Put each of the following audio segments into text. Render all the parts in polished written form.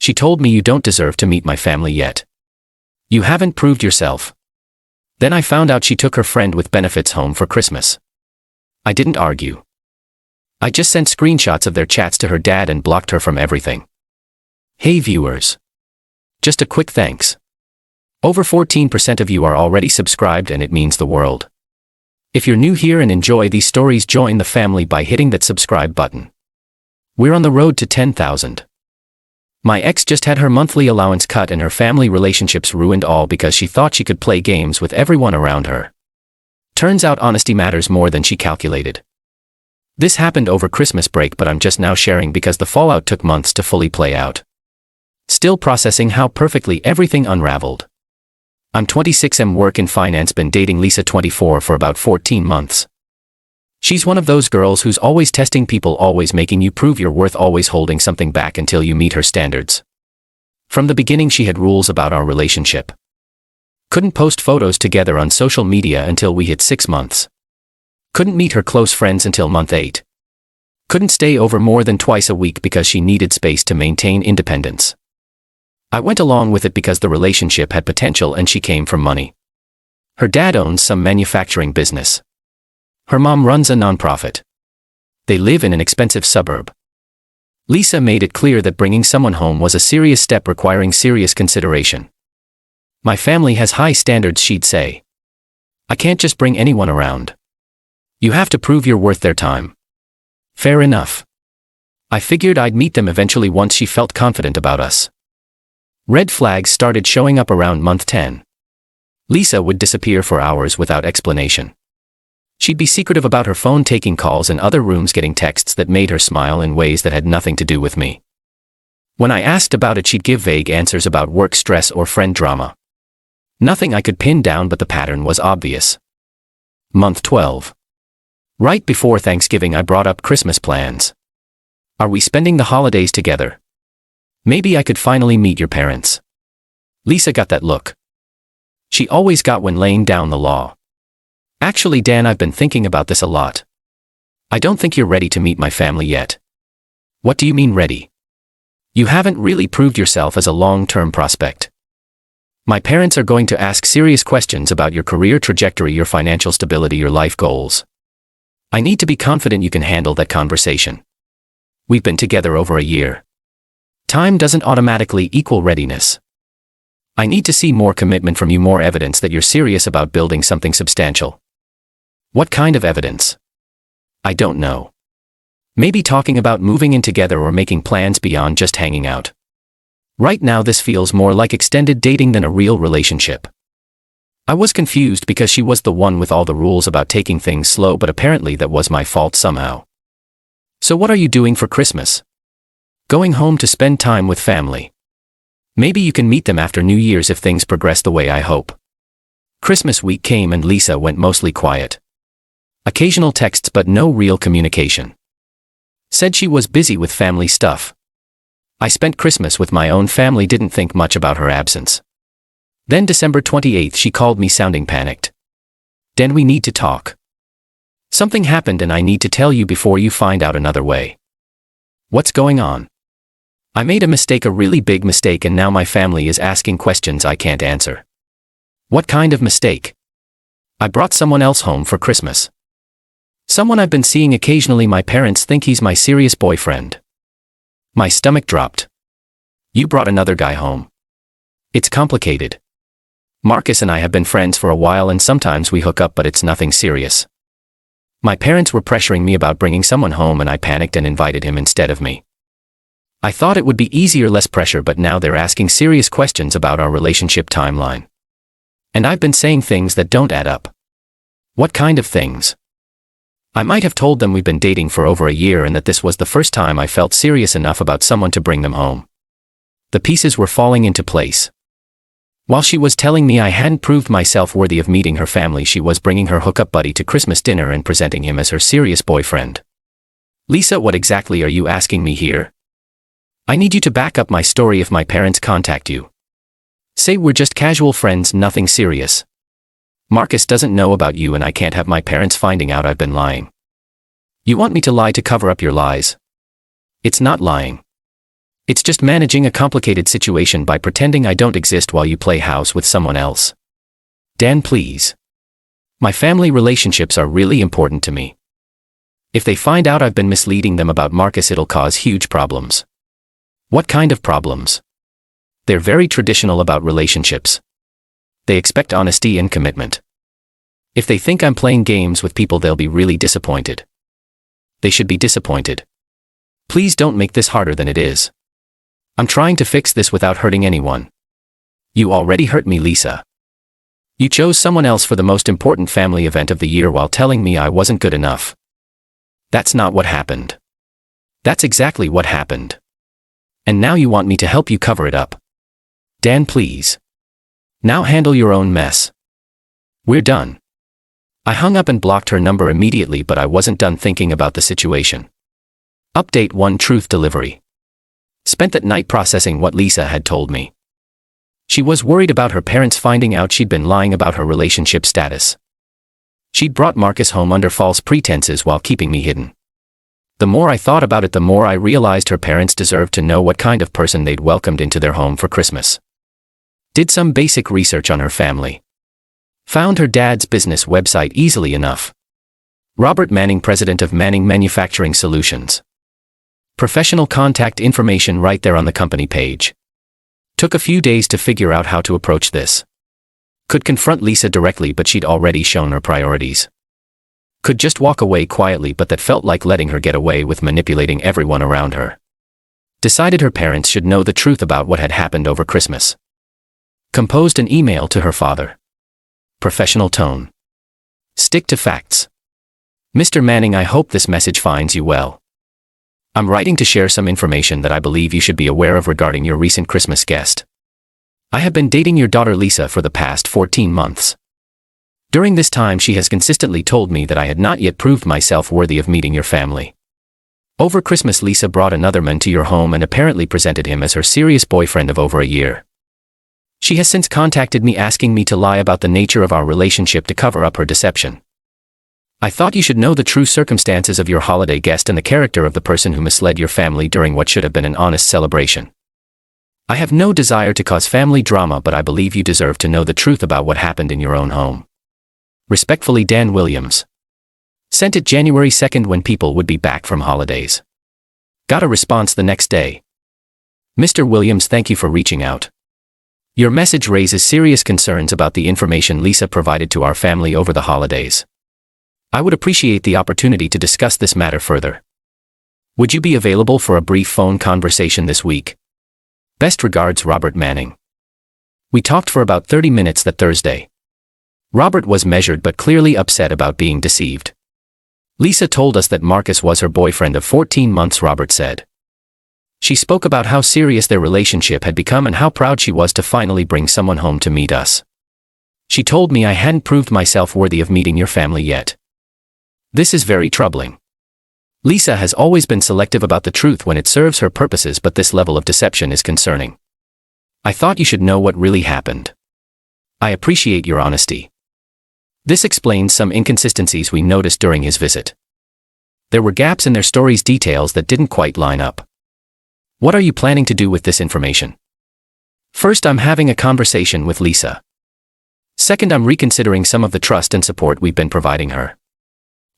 She told me you don't deserve to meet my family yet. You haven't proved yourself. Then I found out she took her friend with benefits home for Christmas. I didn't argue. I just sent screenshots of their chats to her dad and blocked her from everything. Hey viewers. Just a quick thanks. Over 14% of you are already subscribed and it means the world. If you're new here and enjoy these stories, join the family by hitting that subscribe button. We're on the road to 10,000. My ex just had her monthly allowance cut and her family relationships ruined, all because she thought she could play games with everyone around her. Turns out honesty matters more than she calculated. This happened over Christmas break, but I'm just now sharing because the fallout took months to fully play out. Still processing how perfectly everything unraveled. I'm 26 and work in finance, been dating Lisa 24 for about 14 months. She's one of those girls who's always testing people, always making you prove your worth, always holding something back until you meet her standards. From the beginning she had rules about our relationship. Couldn't post photos together on social media until we hit 6 months. Couldn't meet her close friends until month 8. Couldn't stay over more than twice a week because she needed space to maintain independence. I went along with it because the relationship had potential and she came from money. Her dad owns some manufacturing business. Her mom runs a nonprofit. They live in an expensive suburb. Lisa made it clear that bringing someone home was a serious step requiring serious consideration. My family has high standards, she'd say. I can't just bring anyone around. You have to prove you're worth their time. Fair enough. I figured I'd meet them eventually once she felt confident about us. Red flags started showing up around month 10. Lisa would disappear for hours without explanation. She'd be secretive about her phone, taking calls in other rooms, getting texts that made her smile in ways that had nothing to do with me. When I asked about it, she'd give vague answers about work stress or friend drama. Nothing I could pin down, but the pattern was obvious. Month 12. Right before Thanksgiving I brought up Christmas plans. Are we spending the holidays together? Maybe I could finally meet your parents. Lisa got that look. She always got when laying down the law. Actually, Dan, I've been thinking about this a lot. I don't think you're ready to meet my family yet. What do you mean ready? You haven't really proved yourself as a long-term prospect. My parents are going to ask serious questions about your career trajectory, your financial stability, your life goals. I need to be confident you can handle that conversation. We've been together over a year. Time doesn't automatically equal readiness. I need to see more commitment from you, more evidence that you're serious about building something substantial. What kind of evidence? I don't know. Maybe talking about moving in together or making plans beyond just hanging out. Right now this feels more like extended dating than a real relationship. I was confused because she was the one with all the rules about taking things slow, but apparently that was my fault somehow. So what are you doing for Christmas? Going home to spend time with family. Maybe you can meet them after New Year's if things progress the way I hope. Christmas week came and Lisa went mostly quiet. Occasional texts but no real communication. Said she was busy with family stuff. I spent Christmas with my own family, didn't think much about her absence. Then December 28th she called me sounding panicked. Dan, we need to talk. Something happened and I need to tell you before you find out another way. What's going on? I made a mistake, a really big mistake, and now my family is asking questions I can't answer. What kind of mistake? I brought someone else home for Christmas. Someone I've been seeing occasionally. My parents think he's my serious boyfriend. My stomach dropped. You brought another guy home. It's complicated. Marcus and I have been friends for a while and sometimes we hook up, but it's nothing serious. My parents were pressuring me about bringing someone home and I panicked and invited him instead of me. I thought it would be easier, less pressure, but now they're asking serious questions about our relationship timeline. And I've been saying things that don't add up. What kind of things? I might have told them we've been dating for over a year and that this was the first time I felt serious enough about someone to bring them home. The pieces were falling into place. While she was telling me I hadn't proved myself worthy of meeting her family, she was bringing her hookup buddy to Christmas dinner and presenting him as her serious boyfriend. Lisa, what exactly are you asking me here? I need you to back up my story if my parents contact you. Say we're just casual friends, nothing serious. Marcus doesn't know about you and I can't have my parents finding out I've been lying. You want me to lie to cover up your lies? It's not lying. It's just managing a complicated situation by pretending I don't exist while you play house with someone else. Dan, please. My family relationships are really important to me. If they find out I've been misleading them about Marcus, it'll cause huge problems. What kind of problems? They're very traditional about relationships. They expect honesty and commitment. If they think I'm playing games with people, they'll be really disappointed. They should be disappointed. Please don't make this harder than it is. I'm trying to fix this without hurting anyone. You already hurt me, Lisa. You chose someone else for the most important family event of the year while telling me I wasn't good enough. That's not what happened. That's exactly what happened. And now you want me to help you cover it up. Dan, please. Now handle your own mess. We're done. I hung up and blocked her number immediately, but I wasn't done thinking about the situation. Update 1: Truth delivery. Spent that night processing what Lisa had told me. She was worried about her parents finding out she'd been lying about her relationship status. She'd brought Marcus home under false pretenses while keeping me hidden. The more I thought about it, the more I realized her parents deserved to know what kind of person they'd welcomed into their home for Christmas. Did some basic research on her family. Found her dad's business website easily enough. Robert Manning, president of Manning Manufacturing Solutions. Professional contact information right there on the company page. Took a few days to figure out how to approach this. Could confront Lisa directly, but she'd already shown her priorities. Could just walk away quietly, but that felt like letting her get away with manipulating everyone around her. Decided her parents should know the truth about what had happened over Christmas. Composed an email to her father. Professional tone. Stick to facts. Mr. Manning, I hope this message finds you well. I'm writing to share some information that I believe you should be aware of regarding your recent Christmas guest. I have been dating your daughter Lisa for the past 14 months. During this time, she has consistently told me that I had not yet proved myself worthy of meeting your family. Over Christmas, Lisa brought another man to your home and apparently presented him as her serious boyfriend of over a year. She has since contacted me asking me to lie about the nature of our relationship to cover up her deception. I thought you should know the true circumstances of your holiday guest and the character of the person who misled your family during what should have been an honest celebration. I have no desire to cause family drama, but I believe you deserve to know the truth about what happened in your own home. Respectfully, Dan Williams. Sent it January 2nd when people would be back from holidays. Got a response the next day. Mr. Williams, thank you for reaching out. Your message raises serious concerns about the information Lisa provided to our family over the holidays. I would appreciate the opportunity to discuss this matter further. Would you be available for a brief phone conversation this week? Best regards, Robert Manning. We talked for about 30 minutes that Thursday. Robert was measured but clearly upset about being deceived. Lisa told us that Marcus was her boyfriend of 14 months, Robert said. She spoke about how serious their relationship had become and how proud she was to finally bring someone home to meet us. She told me I hadn't proved myself worthy of meeting your family yet. This is very troubling. Lisa has always been selective about the truth when it serves her purposes, but this level of deception is concerning. I thought you should know what really happened. I appreciate your honesty. This explains some inconsistencies we noticed during his visit. There were gaps in their story's details that didn't quite line up. What are you planning to do with this information? First, I'm having a conversation with Lisa. Second, I'm reconsidering some of the trust and support we've been providing her.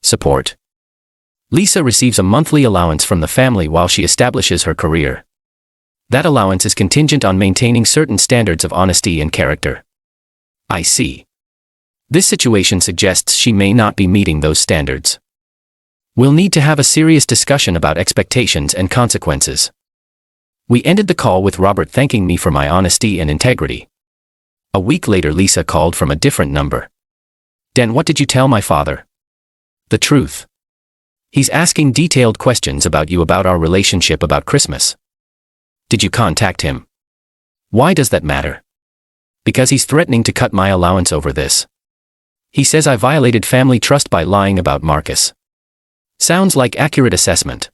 Support. Lisa receives a monthly allowance from the family while she establishes her career. That allowance is contingent on maintaining certain standards of honesty and character. I see. This situation suggests she may not be meeting those standards. We'll need to have a serious discussion about expectations and consequences. We ended the call with Robert thanking me for my honesty and integrity. A week later, Lisa called from a different number. Dan, what did you tell my father? The truth. He's asking detailed questions about you, about our relationship, about Christmas. Did you contact him? Why does that matter? Because he's threatening to cut my allowance over this. He says I violated family trust by lying about Marcus. Sounds like accurate assessment.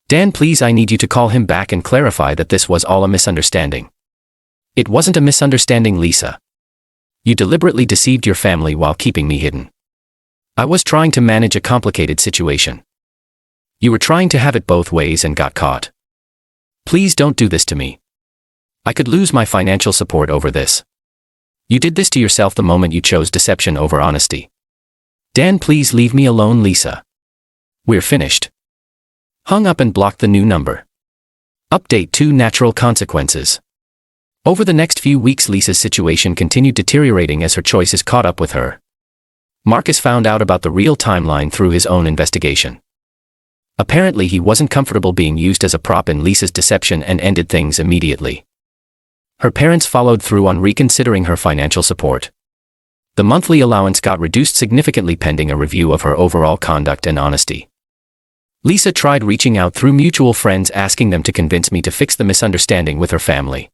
Dan, please, I need you to call him back and clarify that this was all a misunderstanding. It wasn't a misunderstanding, Lisa. You deliberately deceived your family while keeping me hidden. I was trying to manage a complicated situation. You were trying to have it both ways and got caught. Please don't do this to me. I could lose my financial support over this. You did this to yourself the moment you chose deception over honesty. Dan, please leave me alone, Lisa. We're finished. Hung up and blocked the new number. Update 2: Natural consequences. Over the next few weeks, Lisa's situation continued deteriorating as her choices caught up with her. Marcus found out about the real timeline through his own investigation. Apparently, he wasn't comfortable being used as a prop in Lisa's deception and ended things immediately. Her parents followed through on reconsidering her financial support. The monthly allowance got reduced significantly pending a review of her overall conduct and honesty. Lisa tried reaching out through mutual friends, asking them to convince me to fix the misunderstanding with her family.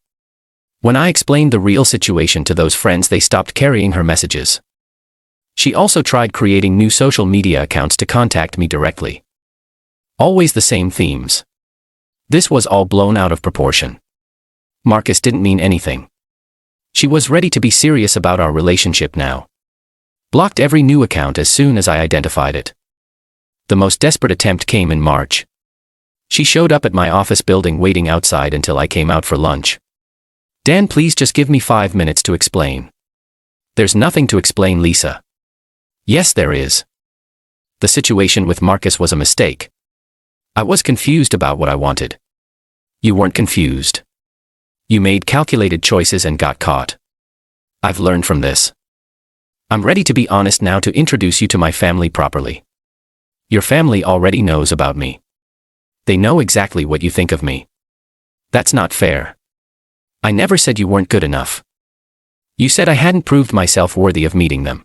When I explained the real situation to those friends, they stopped carrying her messages. She also tried creating new social media accounts to contact me directly. Always the same themes. This was all blown out of proportion. Marcus didn't mean anything. She was ready to be serious about our relationship now. Blocked every new account as soon as I identified it. The most desperate attempt came in March. She showed up at my office building waiting outside until I came out for lunch. Dan, please just give me 5 minutes to explain. There's nothing to explain, Lisa. Yes, there is. The situation with Marcus was a mistake. I was confused about what I wanted. You weren't confused. You made calculated choices and got caught. I've learned from this. I'm ready to be honest now to introduce you to my family properly. Your family already knows about me. They know exactly what you think of me. That's not fair. I never said you weren't good enough. You said I hadn't proved myself worthy of meeting them.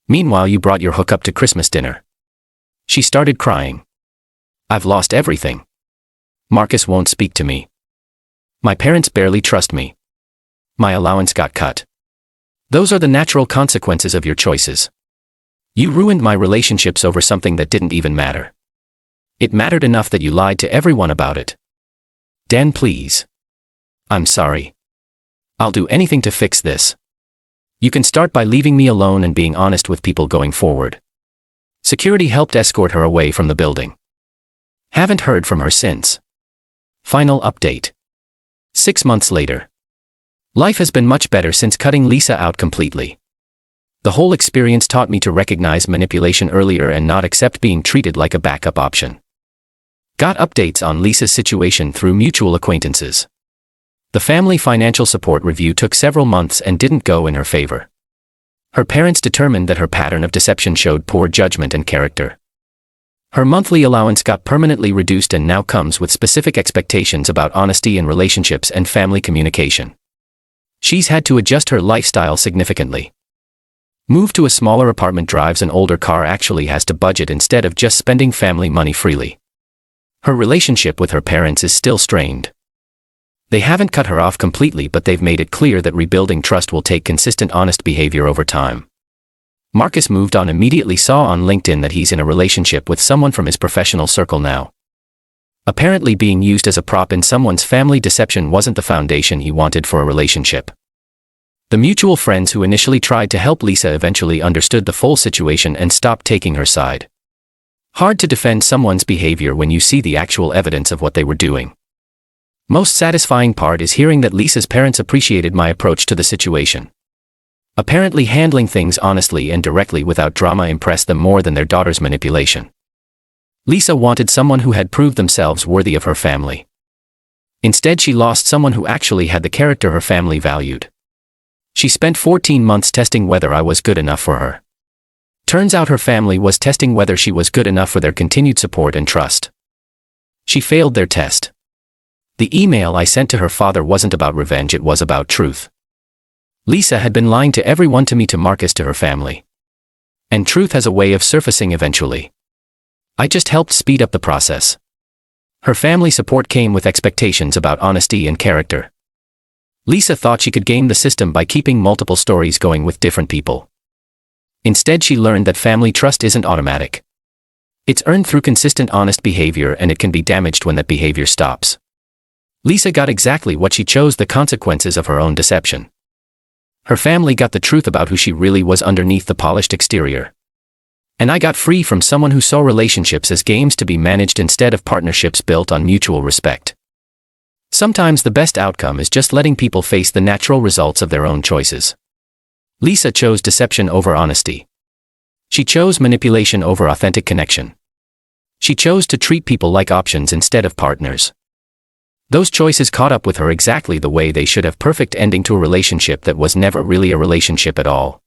Meanwhile, you brought your hookup to Christmas dinner. She started crying. I've lost everything. Marcus won't speak to me. My parents barely trust me. My allowance got cut. Those are the natural consequences of your choices. You ruined my relationships over something that didn't even matter. It mattered enough that you lied to everyone about it. Dan, please. I'm sorry. I'll do anything to fix this. You can start by leaving me alone and being honest with people going forward. Security helped escort her away from the building. Haven't heard from her since. Final update. 6 months later. Life has been much better since cutting Lisa out completely. The whole experience taught me to recognize manipulation earlier and not accept being treated like a backup option. Got updates on Lisa's situation through mutual acquaintances. The family financial support review took several months and didn't go in her favor. Her parents determined that her pattern of deception showed poor judgment and character. Her monthly allowance got permanently reduced and now comes with specific expectations about honesty in relationships and family communication. She's had to adjust her lifestyle significantly. Move to a smaller apartment, drives an older car, actually has to budget instead of just spending family money freely. Her relationship with her parents is still strained. They haven't cut her off completely, but they've made it clear that rebuilding trust will take consistent, honest behavior over time. Marcus moved on, immediately saw on LinkedIn that he's in a relationship with someone from his professional circle now. Apparently, being used as a prop in someone's family deception wasn't the foundation he wanted for a relationship. The mutual friends who initially tried to help Lisa eventually understood the full situation and stopped taking her side. Hard to defend someone's behavior when you see the actual evidence of what they were doing. Most satisfying part is hearing that Lisa's parents appreciated my approach to the situation. Apparently, handling things honestly and directly without drama impressed them more than their daughter's manipulation. Lisa wanted someone who had proved themselves worthy of her family. Instead, she lost someone who actually had the character her family valued. She spent 14 months testing whether I was good enough for her. Turns out her family was testing whether she was good enough for their continued support and trust. She failed their test. The email I sent to her father wasn't about revenge, it was about truth. Lisa had been lying to everyone, to me, to Marcus, to her family. And truth has a way of surfacing eventually. I just helped speed up the process. Her family support came with expectations about honesty and character. Lisa thought she could game the system by keeping multiple stories going with different people. Instead, she learned that family trust isn't automatic. It's earned through consistent, honest behavior, and it can be damaged when that behavior stops. Lisa got exactly what she chose, the consequences of her own deception. Her family got the truth about who she really was underneath the polished exterior. And I got free from someone who saw relationships as games to be managed instead of partnerships built on mutual respect. Sometimes the best outcome is just letting people face the natural results of their own choices. Lisa chose deception over honesty. She chose manipulation over authentic connection. She chose to treat people like options instead of partners. Those choices caught up with her exactly the way they should have. Perfect ending to a relationship that was never really a relationship at all.